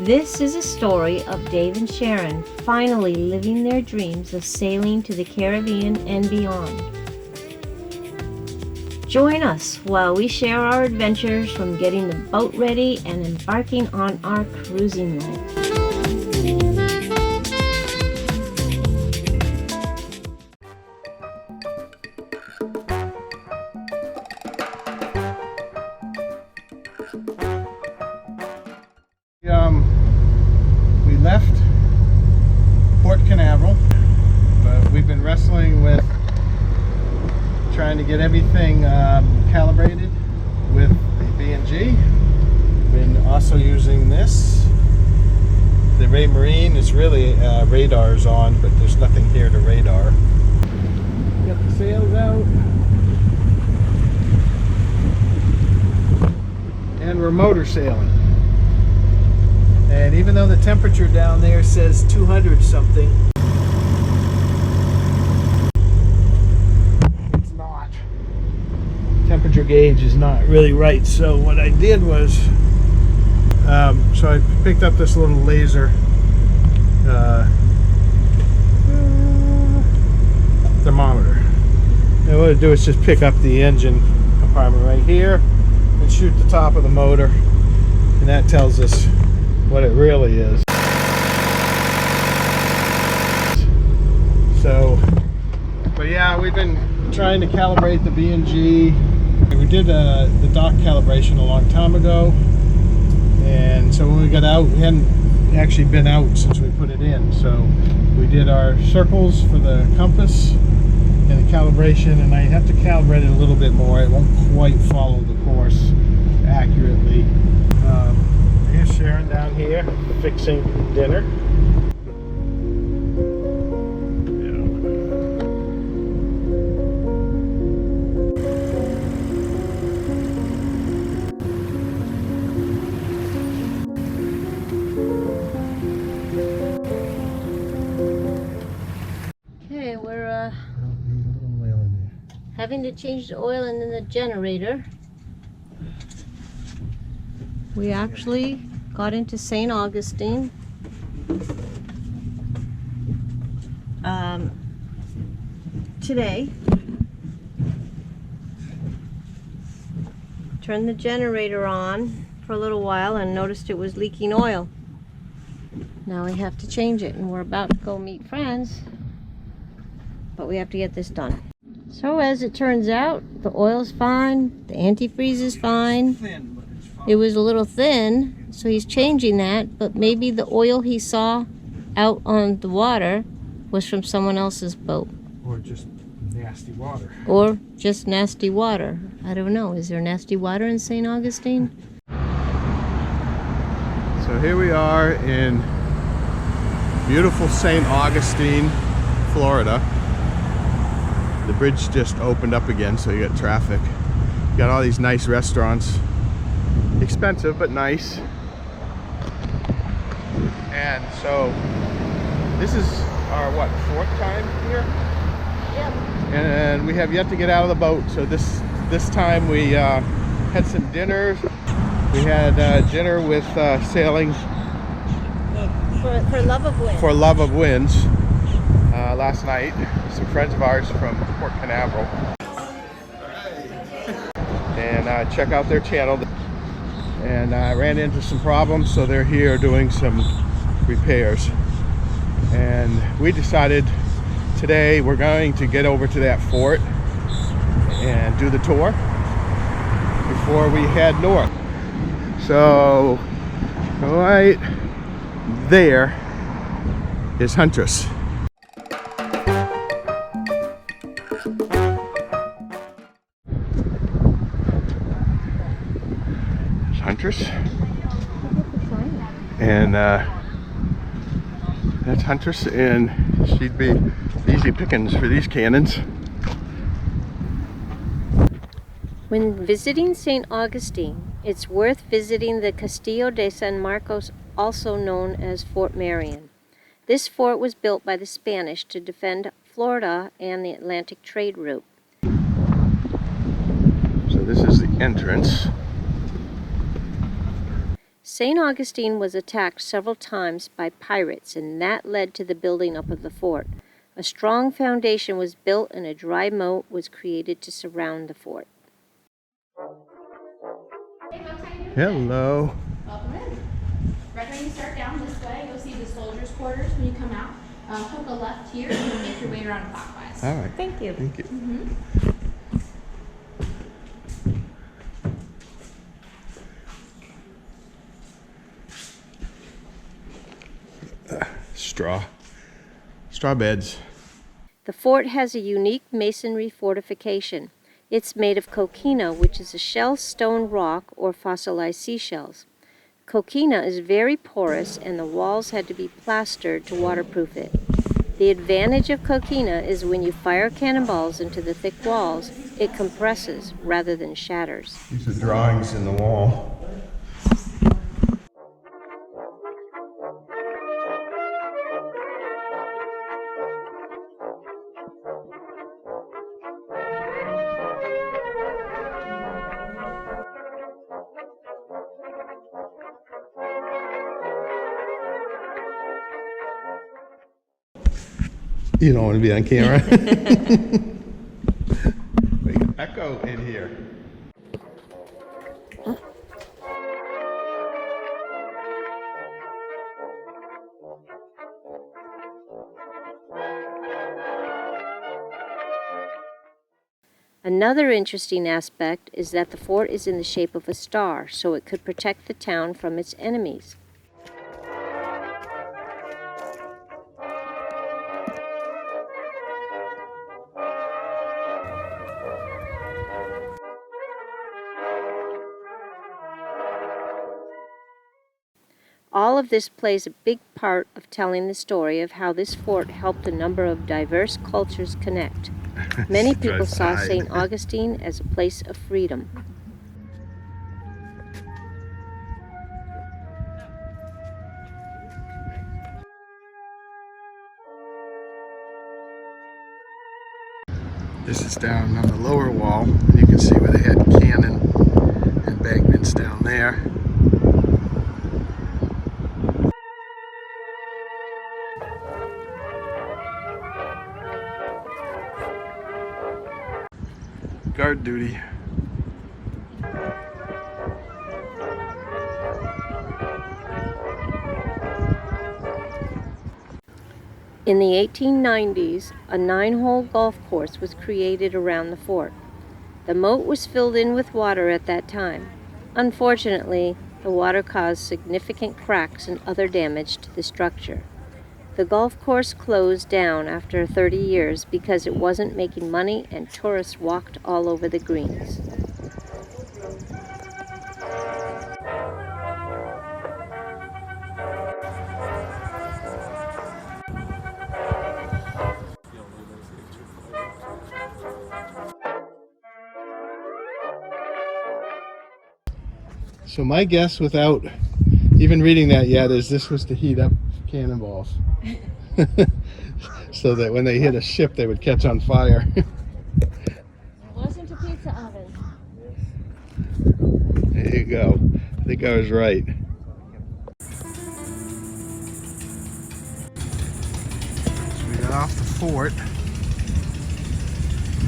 This is a story of Dave and Sharon finally living their dreams of sailing to the Caribbean and beyond. Join us while we share our adventures from getting the boat ready and embarking on our cruising life. We left Port Canaveral, but we've been wrestling with trying to get everything calibrated with the B&G. Been also using this, the Ray Marine. It's really radars on, but there's nothing here to radar. Got the sails out, and we're motor sailing. And even though the temperature down there says 200 something, it's not. Temperature gauge is not really right. So what I did was, so I picked up this little laser thermometer. And what I do is just pick up the engine compartment right here and shoot the top of the motor, and that tells us what it really is. So, but yeah, we've been trying to calibrate the B&G. We did the dock calibration a long time ago, and so when we got out, we hadn't actually been out since we put it in. So we did our circles for the compass and the calibration, and I have to calibrate it a little bit more. It won't quite follow the course accurately. Here's Sharon down here fixing dinner. Okay, we're having to change the oil in the generator. We actually got into St. Augustine today. Turned the generator on for a little while and noticed it was leaking oil. Now we have to change it, and we're about to go meet friends, but we have to get this done. So as it turns out, the oil's fine, the antifreeze is fine. It was a little thin, so he's changing that, but maybe the oil he saw out on the water was from someone else's boat. Or just nasty water. Or just nasty water. I don't know. Is there nasty water in St. Augustine? So here we are in beautiful St. Augustine, Florida. The bridge just opened up again, so you got traffic. You got all these nice restaurants. Expensive, but nice. And so this is our fourth time here? Yep. And we have yet to get out of the boat. So this time we had some dinners. We had dinner with sailing For Love of Wind. For Love of Winds last night. Some friends of ours from Port Canaveral. And check out their channel. And I ran into some problems, so they're here doing some repairs. And we decided today we're going to get over to that fort and do the tour before we head north. So right there is Huntress. Huntress, and that's Huntress, and she'd be easy pickings for these cannons. When visiting St. Augustine, it's worth visiting the Castillo de San Marcos, also known as Fort Marion. This fort was built by the Spanish to defend Florida and the Atlantic trade route. So this is the entrance. St. St. Augustine was attacked several times by pirates, and that led to the building up of the fort. A strong foundation was built and a dry moat was created to surround the fort. Hello. Welcome in. Right when you start down this way, you'll see the soldiers' quarters when you come out. Hook a left here and make your way around clockwise. All right. Thank you. Thank you. Straw beds. The fort has a unique masonry fortification. It's made of coquina, which is a shell stone rock or fossilized seashells. Coquina is very porous and the walls had to be plastered to waterproof it. The advantage of coquina is when you fire cannonballs into the thick walls, it compresses rather than shatters. These are drawings in the wall. You don't want to be on camera. We got echo in here. Another interesting aspect is that the fort is in the shape of a star, so it could protect the town from its enemies. All of this plays a big part of telling the story of how this fort helped a number of diverse cultures connect. Many people saw St. Augustine as a place of freedom. This is down on the lower wall. You can see where they had cannon embankments down there. Guard duty. In the 1890s, a 9-hole golf course was created around the fort. The moat was filled in with water at that time. Unfortunately, the water caused significant cracks and other damage to the structure. The golf course closed down after 30 years because it wasn't making money and tourists walked all over the greens. So my guess, without even reading that yet, is this was to heat up cannonballs. So that when they hit a ship, they would catch on fire. It wasn't a pizza oven. There you go. I think I was right. So we got off the fort,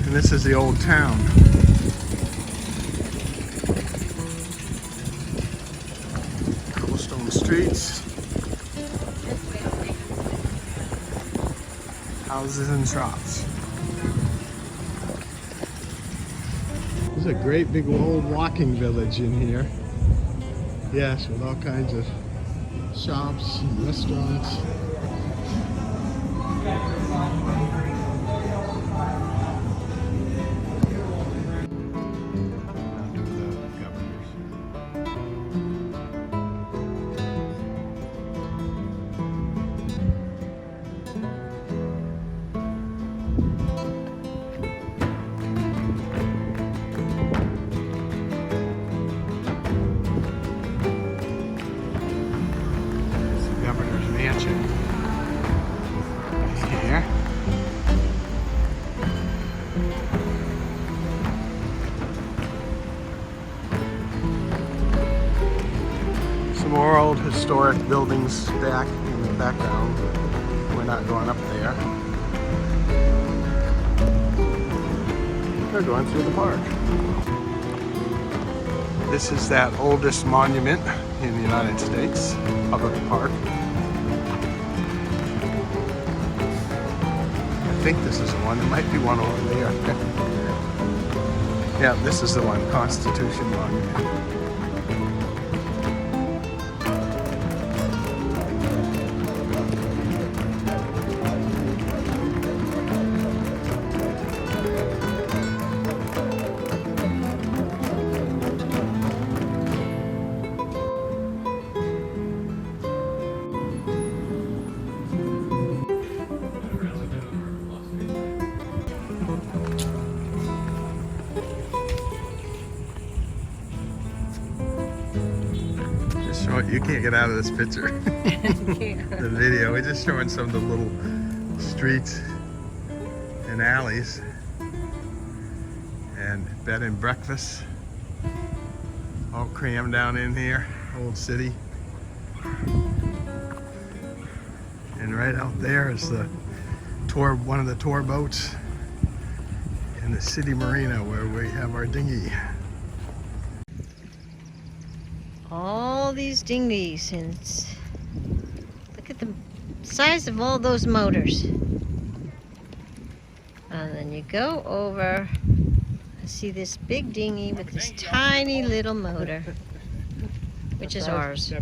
and this is the old town. Cobblestone streets. Houses and shops. There's a great big old walking village in here. Yes, with all kinds of shops and restaurants. Here. Some more old historic buildings back in the background. We're not going up there. We're going through the park. This is that oldest monument in the United States, public park. I think this is the one. There might be one over there. Yeah, this is the one, Constitution Monument. You can't get out of this picture. The video. We're just showing some of the little streets and alleys and bed and breakfast all crammed down in here. Old city. And right out there is the tour, one of the tour boats in the city marina where we have our dinghy. All these dinghies, and look at the size of all those motors. And then you go over and see this big dinghy with this tiny little motor, which is ours.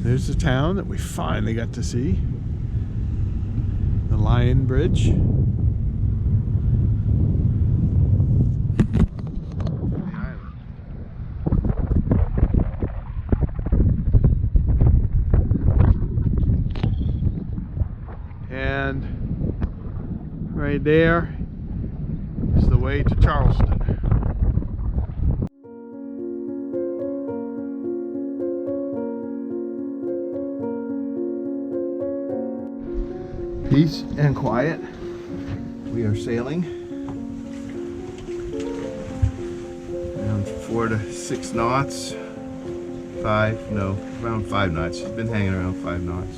There's the town that we finally got to see. The Lion Bridge. And right there is the way to Charleston. Peace and quiet. We are sailing around 4 to 6 knots. Around 5 knots. She's been hanging around 5 knots.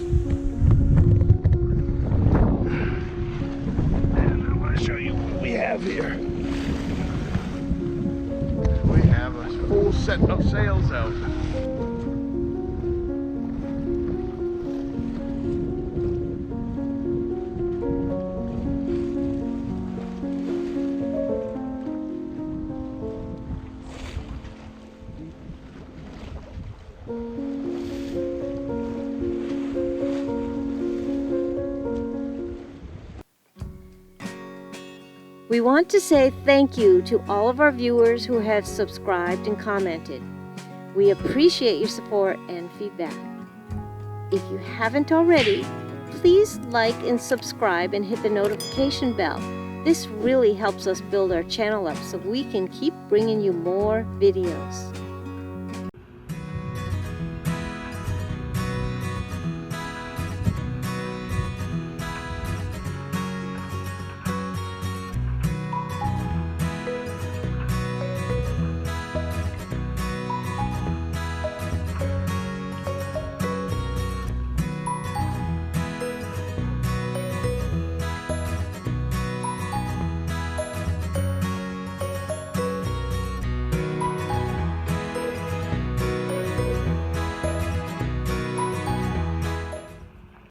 And I want to show you what we have here. We have a full set of sails out. We want to say thank you to all of our viewers who have subscribed and commented. We appreciate your support and feedback. If you haven't already, please like and subscribe and hit the notification bell. This really helps us build our channel up so we can keep bringing you more videos.